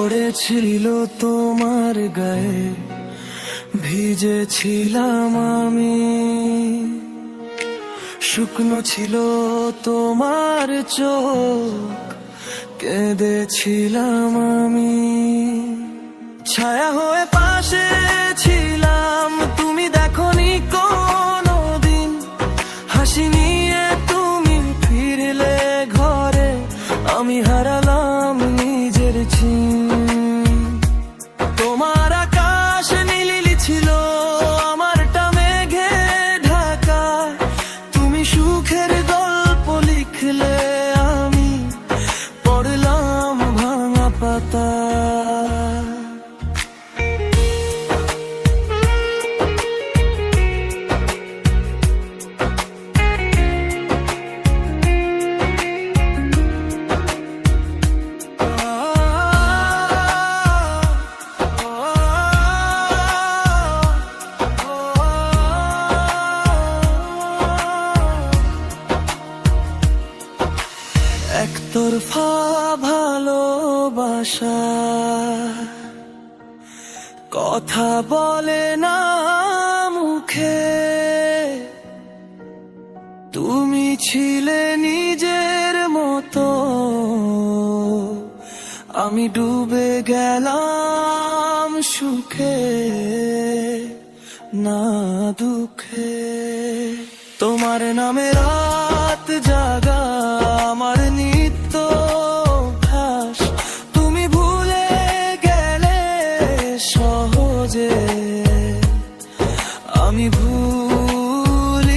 পড়েছিল তোমার গায়ে, ভিজেছিলাম আমি। শুকনো ছিল তোমার চোখ, কেঁদেছিলাম আমি। ছায়া হয়ে পাশে ছিলাম, তুমি দেখোনি কোনোদিন। হাসি নিয়ে তুমি ফিরলে ঘরে, আমি হারালাম নিজের চিন। তোমার আকাশ নীলিলি ছিল, আমারটা মেঘে ঢাকা। তুমি সুখের গল্প লিখলে, আমি পড়লাম ভাঙা পাতা। একতরফা ভালোবাসা কথা বলে না মুখে। তুমি ছিলে নিজের মতো, আমি ডুবে গেলাম সুখে না দুঃখে। তোমার নামে রাত জাগা আমার নিত্য অভ্যাস। তুমি ভুলে গেলে সহজে, আমি ভুলিনি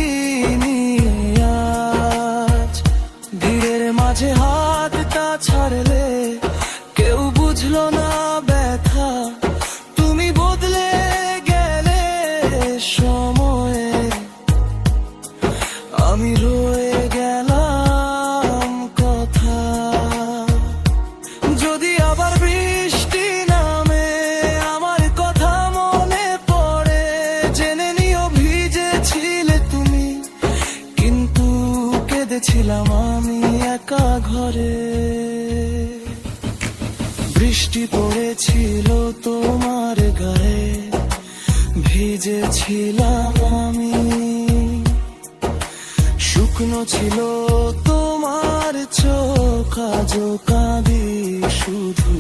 আজ। ভিড়ের মাঝে হাতটা ছাড়লে, কেউ বুঝলো না ব্যথা। তুমি বদলে গেলে সময়ে, আমি রয়ে গেলাম কথা। যদি আবার বৃষ্টি নামে, আমার কথা মনে পড়ে, জেনে নিও ভিজেছিলে তুমি, কিন্তু কেঁদেছিলাম আমি একা ঘরে। বৃষ্টি পড়েছিল তোমার গায়ে, ভিজেছিলাম আমি। শুকনো ছিল তোমার চোখ, আজও কাঁদি শুধু।